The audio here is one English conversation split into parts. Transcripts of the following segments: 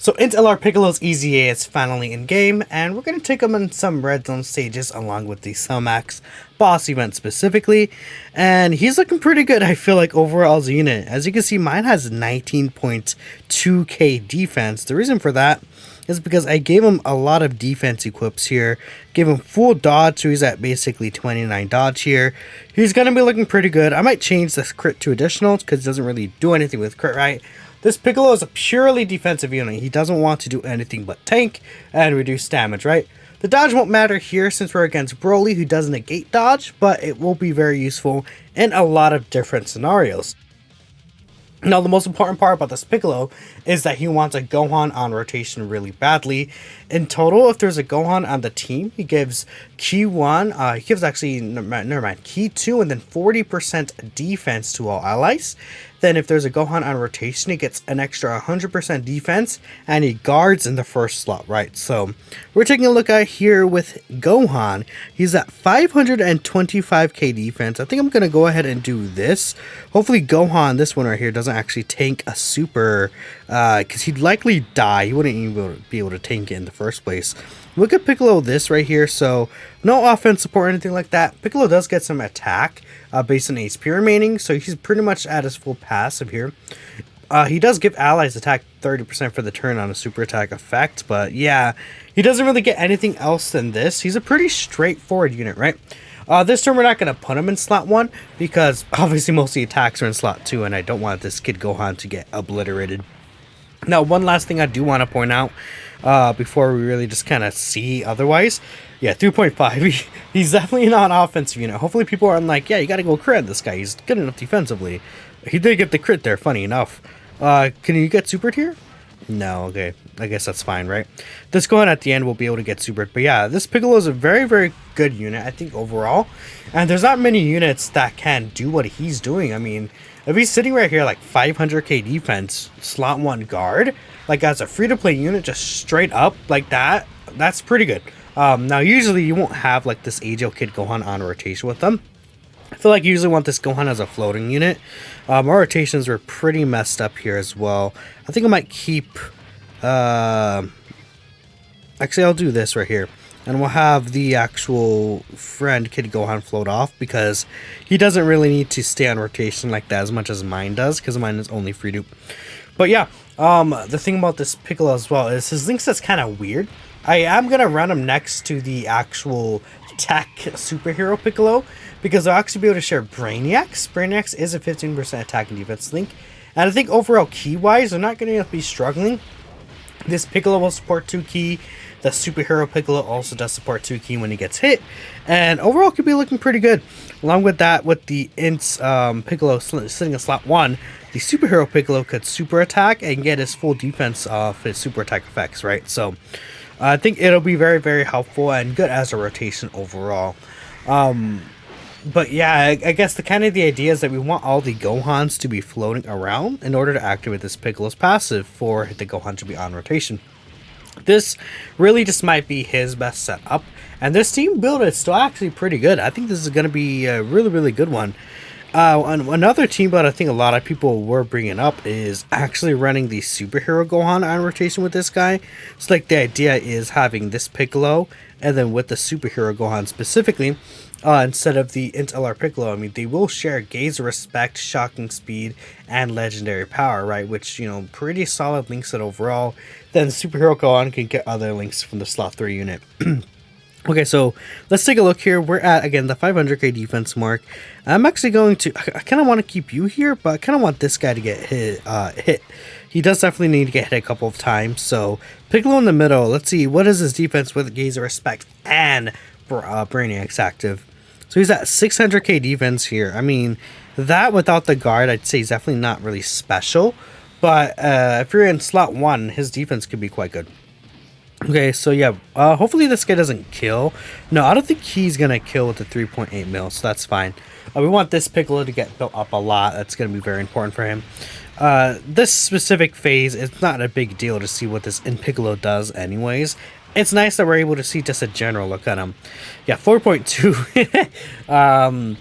So Int Piccolo's EZA is finally in game, and we're going to take him on some red zone stages along with the Sumax boss event specifically, and he's looking pretty good I feel like overall as a unit. As you can see, mine has 19.2k defense. The reason for that is because I gave him a lot of defense equips here, gave him full dodge, so he's at basically 29 dodge here. He's going to be looking pretty good. I might change this crit to additionals because it doesn't really do anything with crit, right? This Piccolo is a purely defensive unit. He doesn't want to do anything but tank and reduce damage, right? The dodge won't matter here since we're against Broly, who does negate dodge, but it will be very useful in a lot of different scenarios. Now, the most important part about this Piccolo is that he wants a Gohan on rotation really badly. In total, if there's a Gohan on the team, he gives Key 1, he gives actually, never mind, Key 2, and then 40% defense to all allies. Then if there's a Gohan on rotation, he gets an extra 100% defense, and he guards in the first slot, right? So, we're taking a look at here with Gohan. He's at 525k defense. I think I'm going to go ahead and do this. Hopefully Gohan, this one right here, doesn't actually tank a super, because he'd likely die. He wouldn't even be able to tank it in the first place. Look at Piccolo this right here, so no offense support or anything like that. Piccolo does get some attack based on HP remaining, so he's pretty much at his full passive here. He does give allies attack 30% for the turn on a super attack effect, but yeah, he doesn't really get anything else than this. He's a pretty straightforward unit, right? This turn we're not going to put him in slot 1 because obviously most of the attacks are in slot 2 and I don't want this kid Gohan to get obliterated. Now, one last thing I do want to point out before we really just kind of see otherwise. Yeah, 3.5. He's definitely not an offensive unit. Hopefully people aren't like, yeah, you got to go crit this guy. He's good enough defensively. He did get the crit there, funny enough. Can you get supered here? No, okay. I guess that's fine, right? This Gohan at the end will be able to get supered. But yeah, this Piccolo is a very, very good unit, I think, overall. And there's not many units that can do what he's doing. I mean, if he's sitting right here like 500k defense, slot 1 guard, like as a free-to-play unit, just straight up like that, that's pretty good. Now, usually you won't have like this Agile Kid Gohan on rotation with them. I feel like you usually want this Gohan as a floating unit. Our rotations were pretty messed up here as well. I think I might keep... actually, I'll do this right here. And we'll have the actual friend Kid Gohan float off because he doesn't really need to stay on rotation like that as much as mine does because mine is only free dupe. But yeah, the thing about this Piccolo as well is his link set's kind of weird. I am going to run him next to the actual tech superhero Piccolo because I'll actually be able to share Brainiacs. Brainiacs is a 15% attack and defense link. And I think overall key-wise, they're not going to be struggling. This Piccolo will support 2 key. The superhero Piccolo also does support 2 key when he gets hit. And overall could be looking pretty good. Along with that, with the Int's Piccolo sitting in slot 1, the superhero Piccolo could super attack and get his full defense off his super attack effects, right? So I think it'll be very, very helpful and good as a rotation overall. But yeah, I guess the idea is that we want all the Gohans to be floating around in order to activate this Piccolo's passive for the Gohan to be on rotation. This really just might be his best setup, and this team build is still actually pretty good. I think this is going to be a really, really good one. Another team build I think a lot of people were bringing up is actually running the superhero Gohan on rotation with this guy. It's like the idea is having this Piccolo and then with the superhero Gohan specifically, instead of the Int Piccolo. I mean, they will share Gaze of Respect, Shocking Speed, and Legendary Power, right? Which, you know, pretty solid link set overall. Then superhero Gohan can get other links from the slot 3 unit. Okay, so let's take a look here. We're at, again, the 500k defense mark. I'm actually going to... I kind of want to keep you here, but I kind of want this guy to get hit. He does definitely need to get hit a couple of times. So, Piccolo in the middle. Let's see. What is his defense with Gaze of Respect and Brainiacs active? So, he's at 600k defense here. I mean, that without the guard, I'd say he's definitely not really special. But if you're in slot 1, his defense could be quite good. Okay, so yeah, hopefully this guy doesn't kill. No, I don't think he's going to kill with the 3.8 mil, so that's fine. We want this Piccolo to get built up a lot. That's going to be very important for him. This specific phase, it's not a big deal to see what this Piccolo does anyways. It's nice that we're able to see just a general look at him. Yeah, 4.2.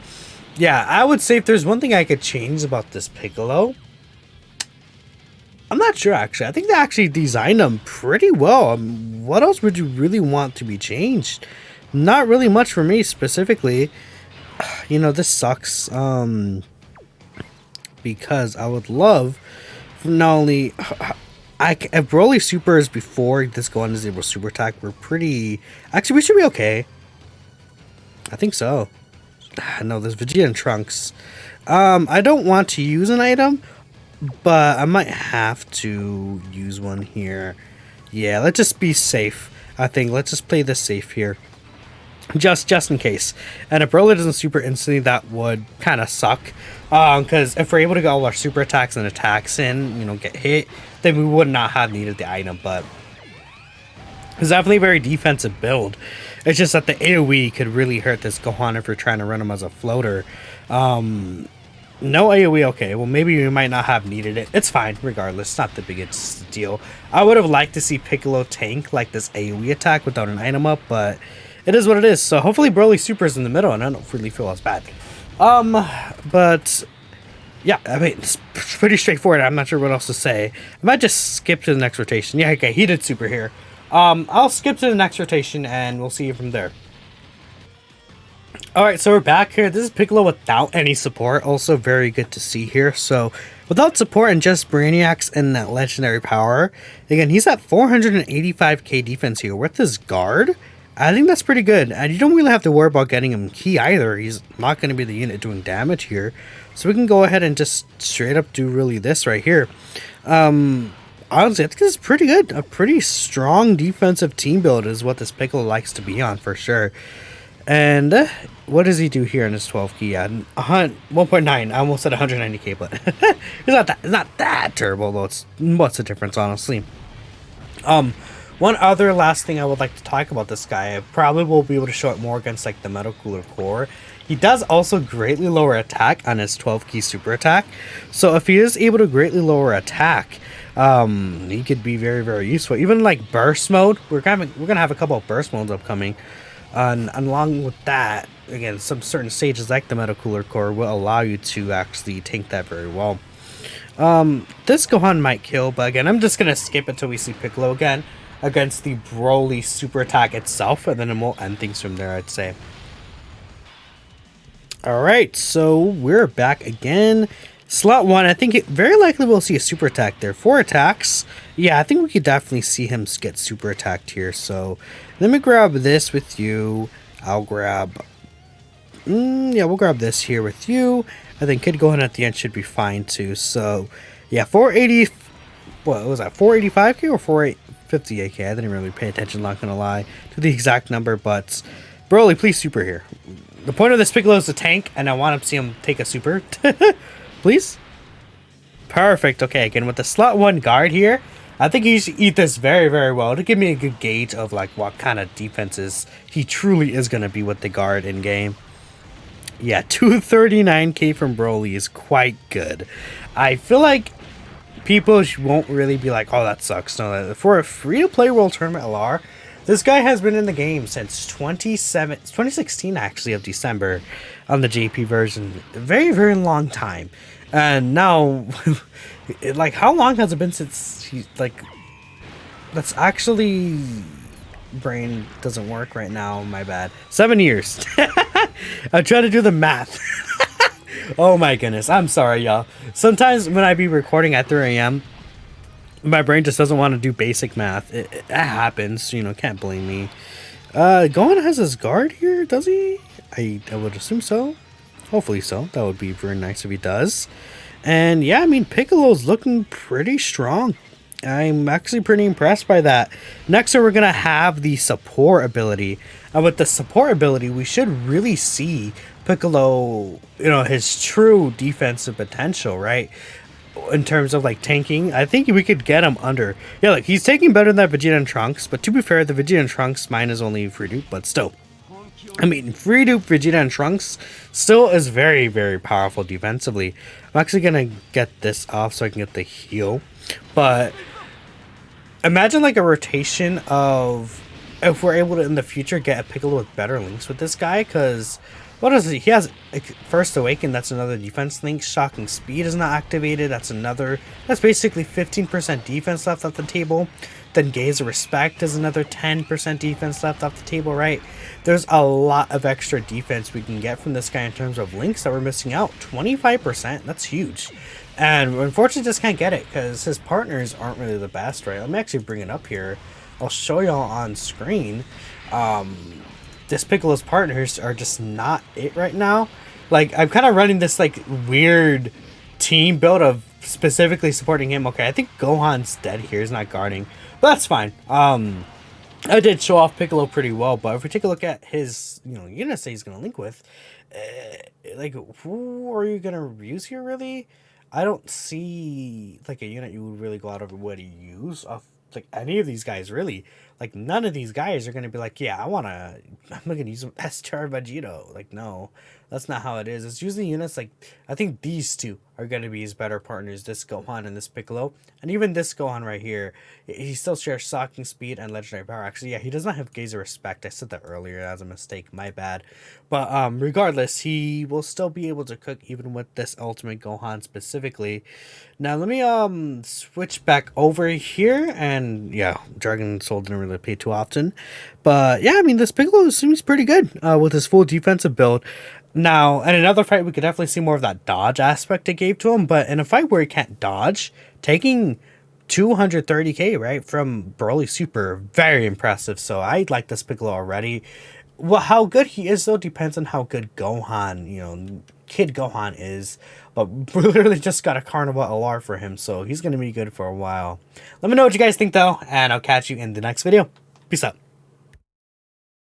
Yeah, I would say if there's one thing I could change about this Piccolo, I'm not sure, actually. I think they actually designed them pretty well. What else would you really want to be changed? Not really much for me, specifically. You know, this sucks. Because I would love, not only... if Broly supers before this Gohan is able to super attack, we're pretty... Actually, we should be okay. I think so. No, there's Vegeta and Trunks. I don't want to use an item, but I might have to use one here. Yeah, let's just be safe. I think let's just play this safe here. Just in case. And if Broly doesn't super instantly, that would kind of suck. Because if we're able to get all our super attacks and attacks in, you know, get hit, then we would not have needed the item. But it's definitely a very defensive build. It's just that the AoE could really hurt this Gohan if you're trying to run him as a floater. No AoE, okay. Well, maybe we might not have needed it. It's fine, regardless. It's not the biggest deal. I would have liked to see Piccolo tank like this AoE attack without an item up, but it is what it is. So hopefully Broly supers in the middle, and I don't really feel as bad. But yeah, I mean, it's pretty straightforward. I'm not sure what else to say. I might just skip to the next rotation. Yeah, okay, he did super here. I'll skip to the next rotation, and we'll see you from there. Alright, so we're back here. This is Piccolo without any support. Also very good to see here. So, without support and just Brainiacs and that legendary power, again, he's at 485k defense here. With his guard, I think that's pretty good. And you don't really have to worry about getting him key either. He's not going to be the unit doing damage here. So we can go ahead and just straight up do really this right here. Honestly, I think this is pretty good. A pretty strong defensive team build is what this Piccolo likes to be on for sure. And what does he do here in his 12 key? 1.9. I almost said 190k, but it's not that terrible though. What's the difference, honestly? One other last thing I would like to talk about this guy. I probably will be able to show it more against like the Metal Cooler Core. He does also greatly lower attack on his 12 key super attack. So if he is able to greatly lower attack, he could be very, very useful. Even like burst mode, we're gonna have a couple of burst modes upcoming. And along with that, again, some certain stages like the Metal Cooler Core will allow you to actually tank that very well. This Gohan might kill, but again, I'm just going to skip until we see Piccolo again against the Broly super attack itself, and then we'll end things from there, I'd say. Alright, so we're back again. Slot 1, I think very likely we'll see a super attack there. 4 attacks. Yeah, I think we could definitely see him get super attacked here. So let me grab this with you. I'll grab... yeah, we'll grab this here with you. I think Kid Gohan at the end should be fine too. So yeah, 480... What was that? 485k or 458k? I didn't really pay attention, not gonna lie, to the exact number. But Broly, please super here. The point of this Piccolo is to tank, and I want to see him take a super. Please? Perfect. Okay, again, with the slot 1 guard here, I think he should eat this very, very well to give me a good gauge of like what kind of defenses he truly is going to be with the guard in game. Yeah, 239k from Broly is quite good. I feel like people won't really be like, oh, that sucks. No, for a free-to-play World Tournament LR, this guy has been in the game since 2016, actually, of December on the JP version. A very, very long time. And now, like, how long has it been since he, like, that's actually, brain doesn't work right now, my bad. 7 years. I'm trying to do the math. Oh my goodness, I'm sorry, y'all. Sometimes when I be recording at 3 a.m., my brain just doesn't want to do basic math. It happens, you know, can't blame me. Gohan has his guard here, does he? I would assume so. Hopefully so. That would be very nice if he does. And yeah, I mean, Piccolo's looking pretty strong. I'm actually pretty impressed by that. Next, we're going to have the support ability. And with the support ability, we should really see Piccolo, you know, his true defensive potential, right? In terms of like tanking, I think we could get him under. Yeah, like he's taking better than Vegeta and Trunks, but to be fair, the Vegeta and Trunks mine is only free dupe, but still. I mean, free dupe Vegeta and Trunks still is very, very powerful defensively. I'm actually gonna get this off so I can get the heal. But imagine like a rotation of if we're able to in the future get a Piccolo with better links with this guy, because What is it? He has First Awaken, that's another defense link. Shocking Speed is not activated, that's another. That's basically 15% defense left off the table. Then Gaze of Respect is another 10% defense left off the table, right? There's a lot of extra defense we can get from this guy in terms of links that we're missing out. 25%, that's huge. And unfortunately just can't get it because his partners aren't really the best, right? Let me actually bring it up here. I'll show y'all on screen. This Piccolo's partners are just not it right now. Like, I'm kind of running this, like, weird team build of specifically supporting him. Okay, I think Gohan's dead here. He's not guarding. But that's fine. I did show off Piccolo pretty well, but if we take a look at his, units that he's going to link with, like, who are you going to use here, really? I don't see, like, a unit you would really go out of your way to use off, like, any of these guys, really. Like, none of these guys are going to be like, yeah, I'm going to use an S-Char Vegito. Like, no, that's not how it is. It's usually units like, I think these two are going to be his better partners, this Gohan and this Piccolo. And even this Gohan right here, he still shares Shocking Speed and Legendary Power. Actually, yeah, he does not have Gaze of Respect. I said that earlier as a mistake, my bad. But regardless, he will still be able to cook even with this Ultimate Gohan specifically. Now, let me switch back over here. And yeah, Dragon Soul didn't really play too often. But yeah, I mean, this Piccolo seems pretty good with his full defensive build. Now, in another fight, we could definitely see more of that dodge aspect it gave to him. But in a fight where he can't dodge, taking 230k, right, from Broly Super, very impressive. So I like this Piccolo already. Well, how good he is, though, depends on how good Gohan, Kid Gohan is. But we literally just got a Carnival LR for him, so he's going to be good for a while. Let me know what you guys think, though, and I'll catch you in the next video. Peace out.